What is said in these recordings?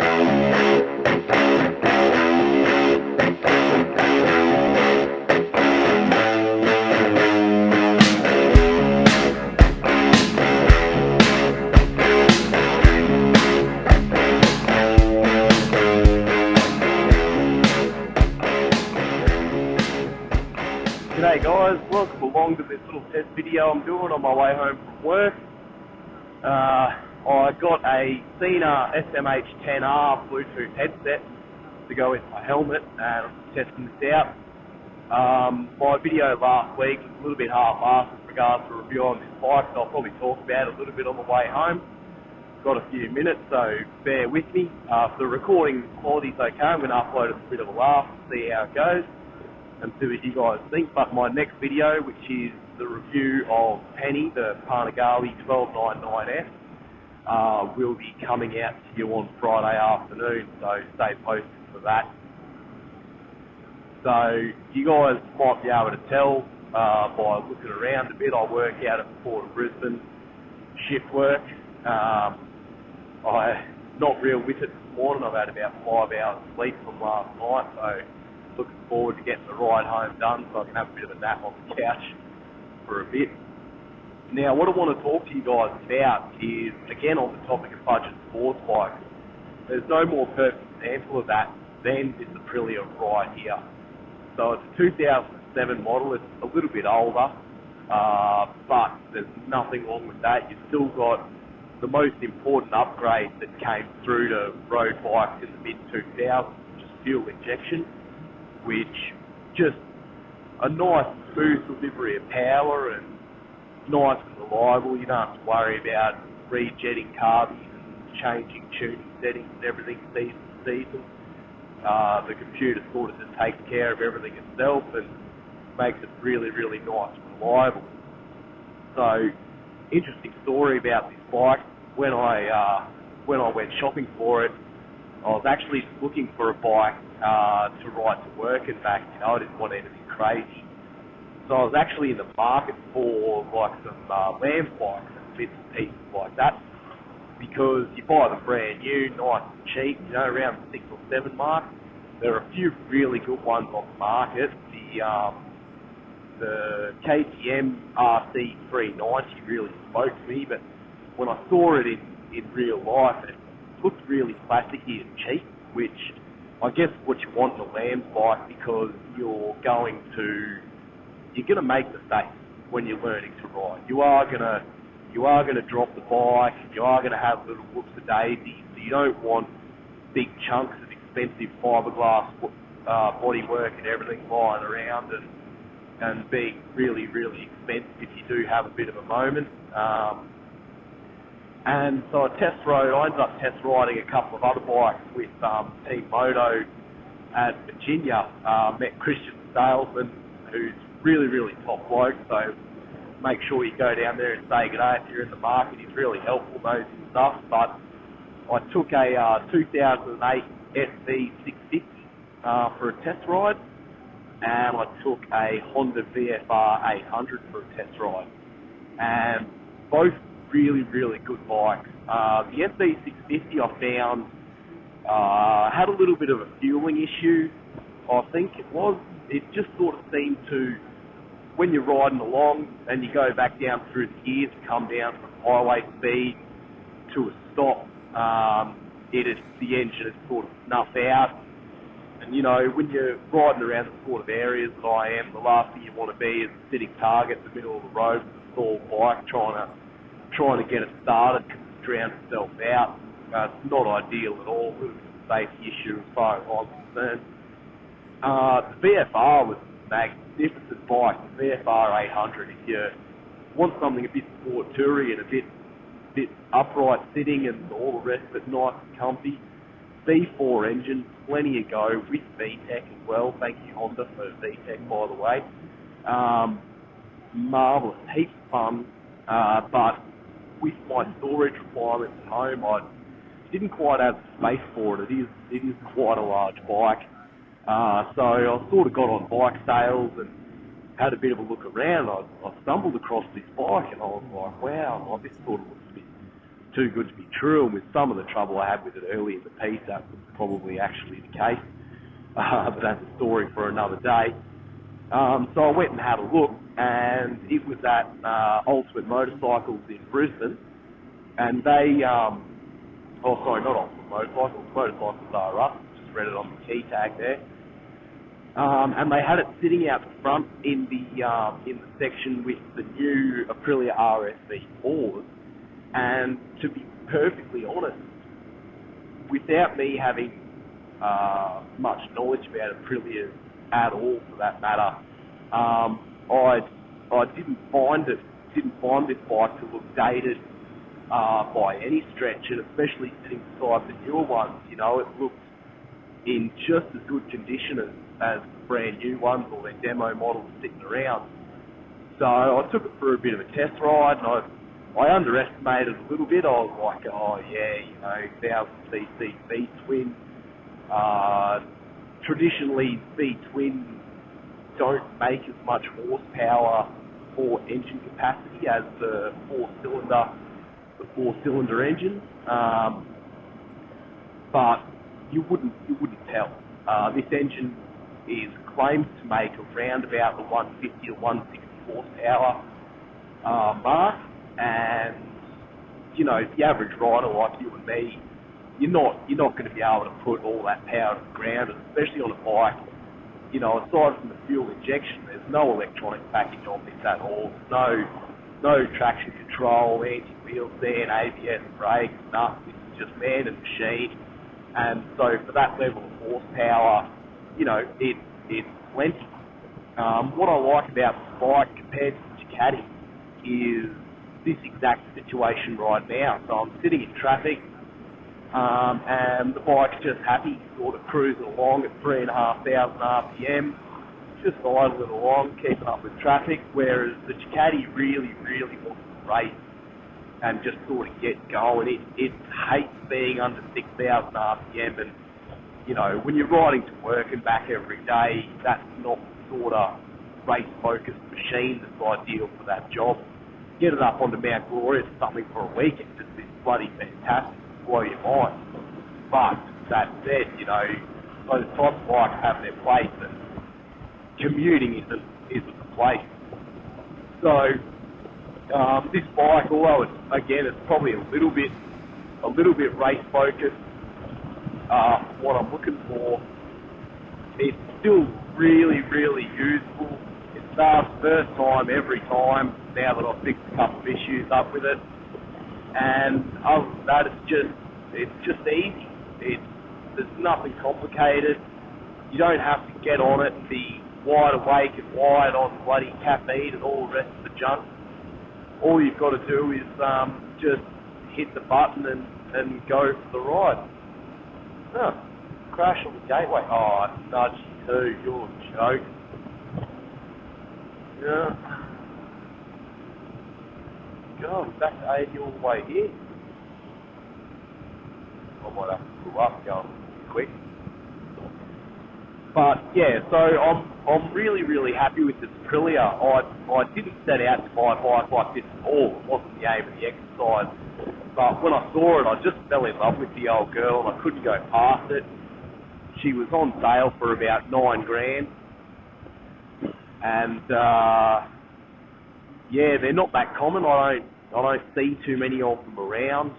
G'day guys, welcome along to this little test video I'm doing on my way home from work. I got a Cena SMH10R Bluetooth headset to go with my helmet and I'm testing this out. My video last week was a little bit half-assed with regards to a review on this bike, so I'll probably talk about it a little bit on the way home. Got a few minutes, so bear with me. If the recording quality's okay, I'm going to upload it with a bit of a laugh and see how it goes and see what you guys think. But my next video, which is the review of Penny, the Panigale 1299F, will be coming out to you on Friday afternoon, so stay posted for that. So you guys might be able to tell by looking around a bit. I work out at the Port of Brisbane, shift work. I'm not real with it this morning. I've had about 5 hours sleep from last night, so looking forward to getting the ride home done so I can have a bit of a nap on the couch for a bit. Now, what I want to talk to you guys about is, again, on the topic of budget sports bikes. There's no more perfect example of that than this Aprilia right here. So it's a 2007 model. It's a little bit older, but there's nothing wrong with that. You've still got the most important upgrade that came through to road bikes in the mid-2000s, which is fuel injection, which just a nice smooth delivery of power and nice and reliable. You don't have to worry about rejetting carbies and changing tuning settings and everything season to season. The computer sort of just takes care of everything itself and makes it really, really nice and reliable. So, interesting story about this bike. When I went shopping for it, I was actually looking for a bike to ride to work and back. I didn't want anything crazy. So I was actually in the market for like some Lambs bikes and bits and pieces like that, because you buy them brand new, nice and cheap, around the 6 or 7 mark. There are a few really good ones on the market. The KTM RC390 really spoke to me, but when I saw it in real life, it looked really plasticky and cheap, which I guess what you want in a Lambs bike, because you're going to make mistakes when you're learning to ride. You are gonna drop the bike. You are gonna have little whoops of daisies. So you don't want big chunks of expensive fiberglass bodywork and everything lying around and being really, really expensive if you do have a bit of a moment. And so I ended up test riding a couple of other bikes with Team Moto at Virginia. Met Christian Salesman, who's really, really top bloke, so make sure you go down there and say good day if you're in the market. He's really helpful, knows his stuff. But I took a 2008 SV650 for a test ride, and I took a Honda VFR 800 for a test ride, and both really, really good bikes. The SV650 I found had a little bit of a fueling issue, I think it was. It just sort of seemed to, when you're riding along and you go back down through the gears and come down from highway speed to a stop, the engine is sort of snuffed out. And when you're riding around the sort of areas that I am, the last thing you want to be is a sitting target in the middle of the road with a stalled bike trying to get it started because it's drowned itself out. It's not ideal at all. It was a safety issue as far as I'm concerned. The VFR was a magnificent bike. The VFR 800, if you want something a bit sport toury and a bit upright sitting and all the rest of it, nice and comfy. V4 engine, plenty of go with VTEC as well. Thank you, Honda, for VTEC, by the way. Marvellous, heaps of fun, but with my storage requirements at home, I didn't quite have space for it. It is quite a large bike. So I sort of got on bike sales and had a bit of a look around. I stumbled across this bike and I was like, wow, this sort of looks too good to be true, and with some of the trouble I had with it early in the piece, that was probably actually the case. But that's a story for another day. So I went and had a look, and it was at Ultimate Motorcycles in Brisbane, and they, not Ultimate Motorcycles, Motorcycles R Us, just read it on the key tag there. And they had it sitting out the front in the section with the new Aprilia RSV4s, and to be perfectly honest, without me having much knowledge about Aprilia at all, for that matter, I didn't find this bike to look dated by any stretch, and especially sitting beside the newer ones, it looked in just as good condition as the brand new ones or their demo models sitting around. So I took it for a bit of a test ride, and I underestimated a little bit. I was like, 1000cc V-twin. Traditionally, V-twins don't make as much horsepower or engine capacity as the four-cylinder engine, but you wouldn't tell. This engine is claimed to make around about the 150 to 160 horsepower mark, and the average rider like you and me, you're not going to be able to put all that power to the ground, and especially on a bike. Aside from the fuel injection, there's no electronic package on this at all. No traction control, anti-wheel stand, ABS brakes, nothing. It's just man and machine. And so for that level of horsepower, it's plenty. What I like about the bike compared to the Ducati is this exact situation right now. So I'm sitting in traffic, and the bike's just happy, sort of cruising along at 3,500 RPM, just idling along, keeping up with traffic, whereas the Ducati really, really wants to race and just sort of get going. It hates being under 6,000 RPM, and when you're riding to work and back every day, that's not the sort of race-focused machine that's ideal for that job. Get it up onto Mount Gloria for something for a week, it's just bloody fantastic, blow your mind. But that said, those types of bikes have their place, and commuting isn't the place. So this bike, although it's probably a little bit race focused, what I'm looking for, it's still really, really useful. It starts first time every time now that I've fixed a couple of issues up with it, and other than that, it's just easy. There's nothing complicated. You don't have to get on it and be wide awake and wired on bloody caffeine and all the rest of the junk. All you've got to do is just hit the button and go for the ride. Crash on the gateway. Oh, I nudged you too. You're joking. Yeah. God, back to 80 all the way here. I might have to pull up, going quick. But yeah, so I'm really, really happy with this Aprilia. I didn't set out to buy a bike like this at all. It wasn't the aim of the exercise. But when I saw it, I just fell in love with the old girl, and I couldn't go past it. She was on sale for about $9,000, and they're not that common. I don't see too many of them around.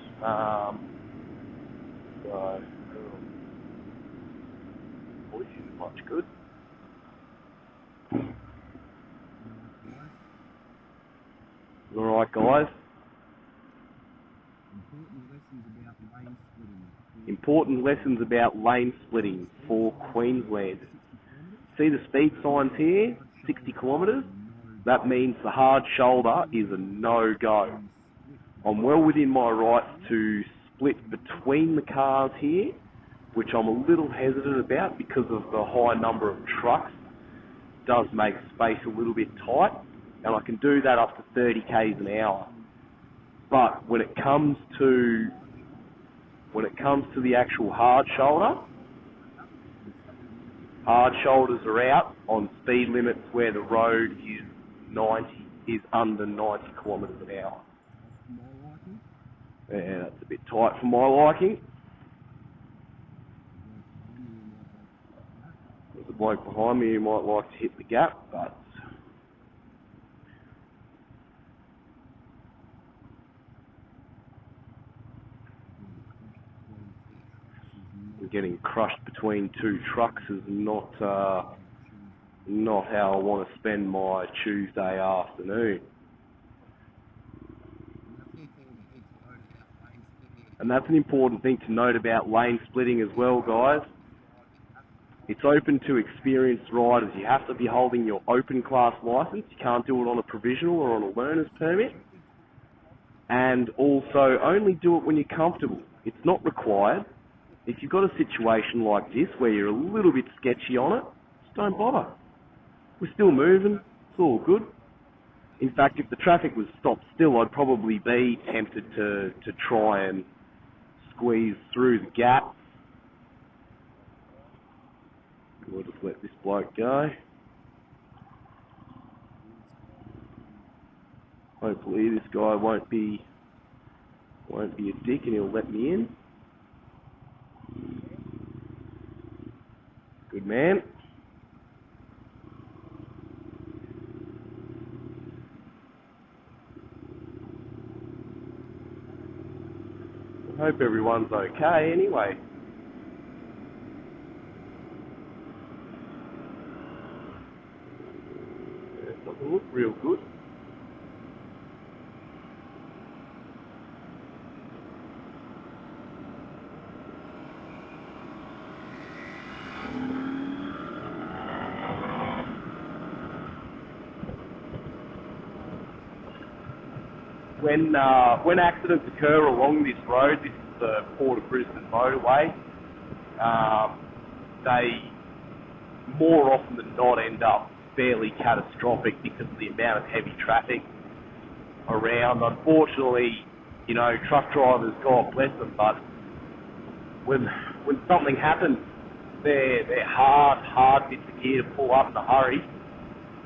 Voice isn't much good. Alright, guys. Important lessons about lane splitting for Queenslanders. See the speed signs here? 60 kilometres? That means the hard shoulder is a no-go. I'm well within my rights to split between the cars here, which I'm a little hesitant about because of the high number of trucks. It does make space a little bit tight, and I can do that up to 30 k's an hour. But when it comes to the actual hard shoulders are out on speed limits where the road is under 90 kilometres an hour. Yeah, that's a bit tight for my liking. There's a bloke behind me who might like to hit the gap, but getting crushed between two trucks is not how I want to spend my Tuesday afternoon. And that's an important thing to note about lane splitting as well, guys. It's open to experienced riders. You have to be holding your open class license. You can't do it on a provisional or on a learner's permit. And also, only do it when you're comfortable. It's not required. If you've got a situation like this where you're a little bit sketchy on it, just don't bother. We're still moving. It's all good. In fact, if the traffic was stopped still, I'd probably be tempted to try and squeeze through the gap. We'll just let this bloke go. Hopefully this guy won't be a dick and he'll let me in. Good man. I hope everyone's okay anyway. It doesn't look real good. When accidents occur along this road, this is the Port of Brisbane motorway, they more often than not end up fairly catastrophic because of the amount of heavy traffic around. Unfortunately, truck drivers, God bless them, but when something happens, they're hard bits of gear to pull up in a hurry,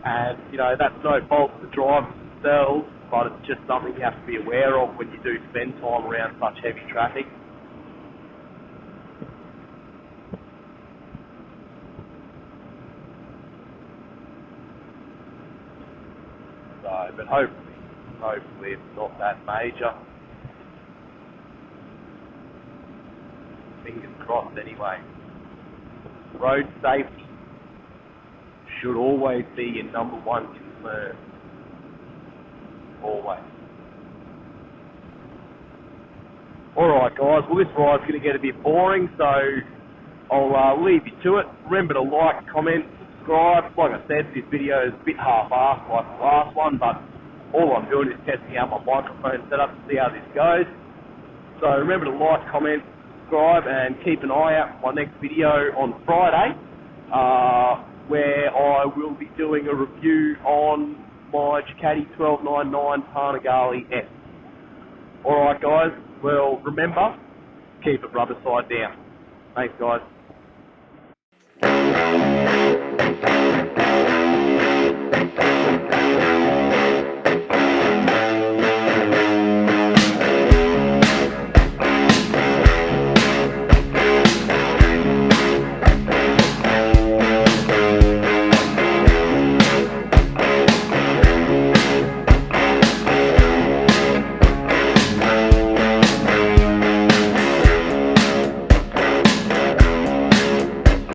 and that's no fault of the drivers themselves, but it's just something you have to be aware of when you do spend time around such heavy traffic. So, but hopefully it's not that major. Fingers crossed anyway. Road safety should always be your number one concern. Always. Alright guys, well this ride's going to get a bit boring, so I'll leave you to it. Remember to like, comment, subscribe. Like I said, this video is a bit half-assed like the last one, but all I'm doing is testing out my microphone setup to see how this goes. So remember to like, comment, subscribe, and keep an eye out for my next video on Friday, where I will be doing a review on my Ducati 1299 Panigale S. Alright guys, well remember, keep it rubber side down. Thanks guys.